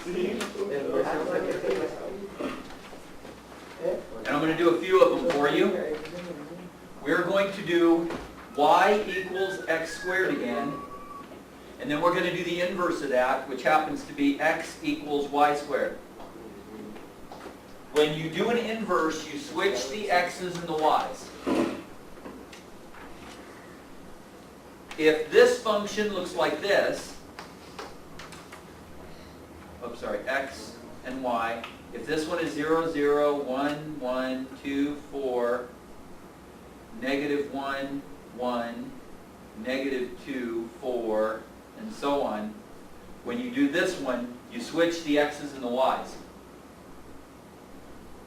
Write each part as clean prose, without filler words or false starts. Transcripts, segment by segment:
And I'm going to do a few of them for you. We're going to do y equals x squared again. And then we're going to do the inverse of that, which happens to be x equals y squared. When you do an inverse, you switch the x's and the y's. If this function looks like this, oops, sorry, x and y, if this one is 0, 0, 1, 1, 2, 4, negative 1, 1, negative 2, 4, and so on, when you do this one, you switch the x's and the y's.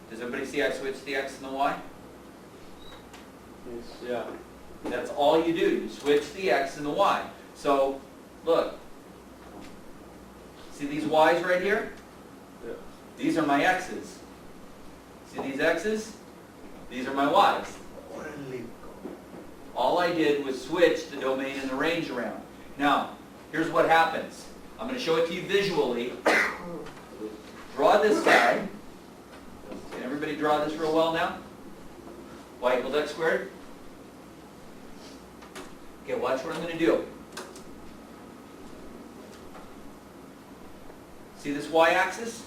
Does everybody see I switched the x and the y? Yes. Yeah. That's all you do. You switch the x and the y. So, look. See these y's right here? Yeah. These are my x's. See these x's? These are my y's. All I did was switch the domain and the range around. Now, here's what happens. I'm going to show it to you visually. Draw this guy. Can everybody draw this real well now? Y equals x squared. Okay, watch what I'm going to do. See this y-axis?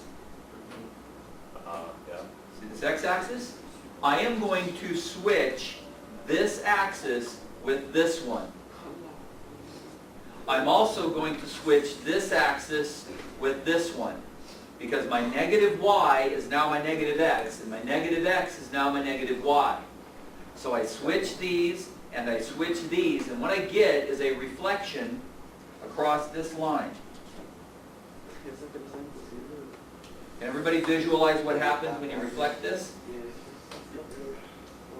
Yeah. See this x-axis? I am going to switch this axis with this one. I'm also going to switch this axis with this one, because my negative y is now my negative x, and my negative x is now my negative y. So I switch these, and I switch these, and what I get is a reflection across this line. Can everybody visualize what happens when you reflect this?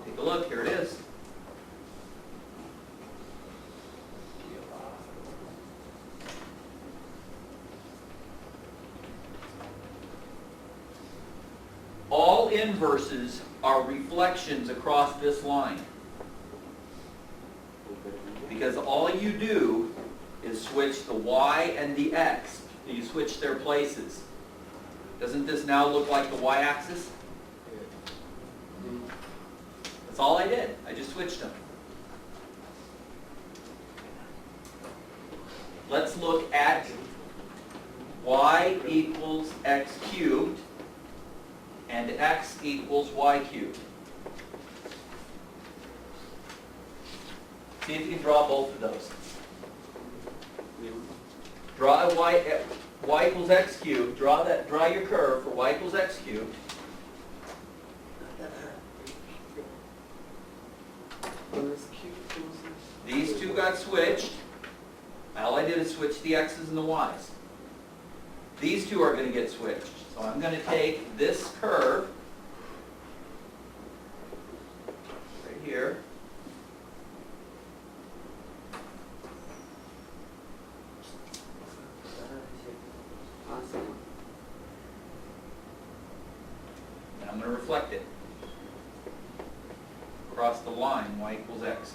Take a look, here it is. All inverses are reflections across this line. Because all you do is switch the y and the x. You switch their places. Doesn't this now look like the y-axis? That's all I did. I just switched them. Let's look at y equals x cubed and x equals y cubed. See if you can draw both of those. Draw a y equals x cubed. Draw your curve for y equals x cubed. These two got switched. All I did is switch the x's and the y's. These two are going to get switched. So I'm going to take this curve right here. And I'm going to reflect it across the line y equals x.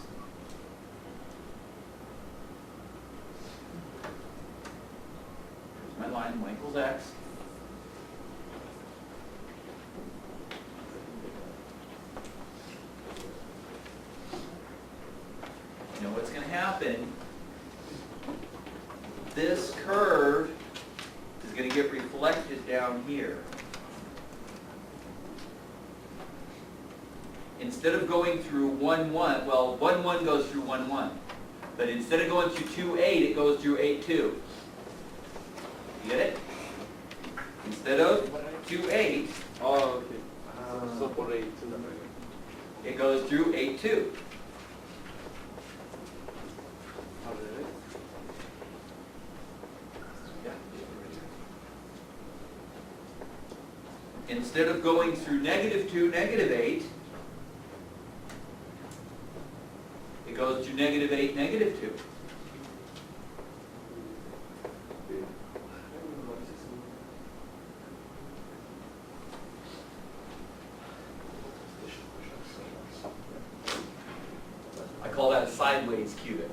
Here's my line y equals x. You know what's going to happen? This curve is going to get reflected down here. Instead of going through 1, 1, well, 1, 1 goes through 1, 1. But instead of going through 2, 8, it goes through 8, 2. You get it? Instead of 2, 8, Oh, okay. So for 8 it goes through 8, 2. Instead of going through negative 2, negative 8, it goes to negative 8, negative 2. I call that a sideways cubic.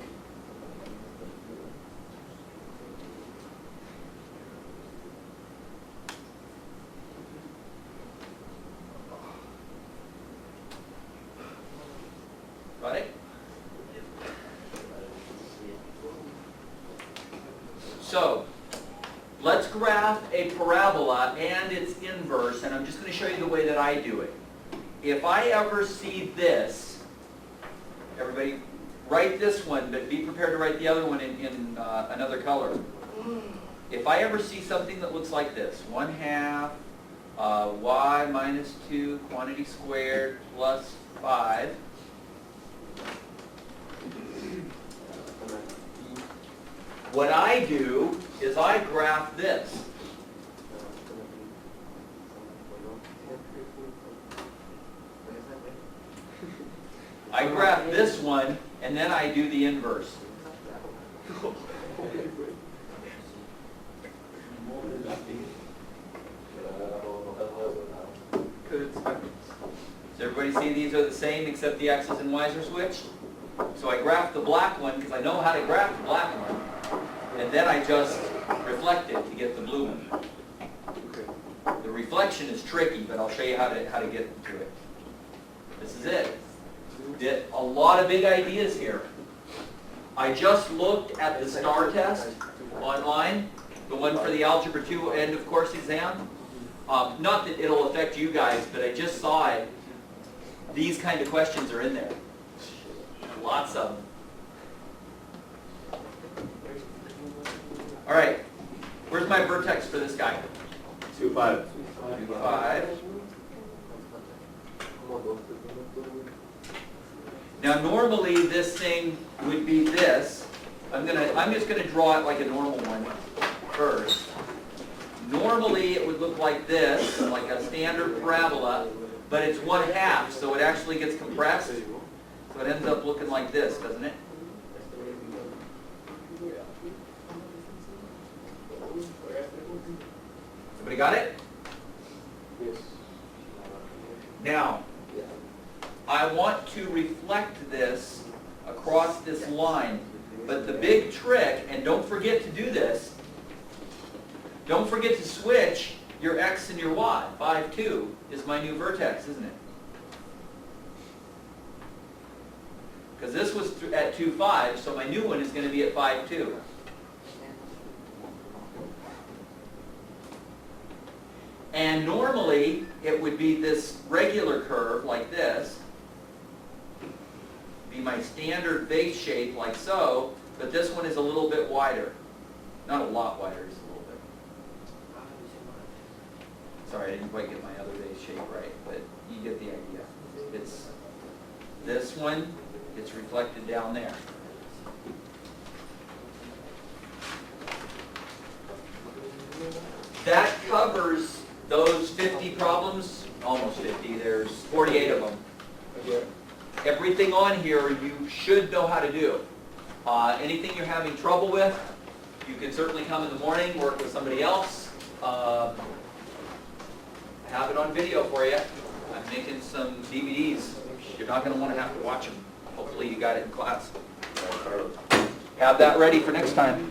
So, let's graph a parabola and its inverse, and I'm just going to show you the way that I do it. If I ever see this, everybody write this one, but be prepared to write the other one in another color. If I ever see something that looks like this, 1/2 y minus 2 quantity squared plus 5, what I do is I graph this. I graph this one, and then I do the inverse. Does everybody see these are the same except the x's and y's are switched? So I graph the black one because I know how to graph the black one. And then I just reflect it to get the blue one. The reflection is tricky, but I'll show you how to get to it. This is it. Did a lot of big ideas here. I just looked at the STAR test online, the one for the Algebra 2 end of course exam. Not that it'll affect you guys, but I just saw it. These kind of questions are in there. Lots of them. All right, where's my vertex for this guy? 2, 5. 2, 5. Now normally this thing would be this. I'm just gonna draw it like a normal one first. Normally it would look like this, like a standard parabola, but it's 1/2, so it actually gets compressed. So it ends up looking like this, doesn't it? Everybody got it? Yes. Now, I want to reflect this across this line, but the big trick, and don't forget to do this, don't forget to switch your x and your y. 5, 2 is my new vertex, isn't it? Because this was at 2, 5, so my new one is going to be at 5, 2. And normally, it would be this regular curve like this. Be my standard base shape like so, but this one is a little bit wider. Not a lot wider, just a little bit. Sorry, I didn't quite get my other base shape right, but you get the idea. It's this one, it's reflected down there. That covers those 50 problems, almost 50, there's 48 of them. Everything on here you should know how to do. Anything you're having trouble with, you can certainly come in the morning, work with somebody else. Have it on video for you. I'm making some DVDs. You're not going to want to have to watch them. Hopefully you got it in class. Have that ready for next time.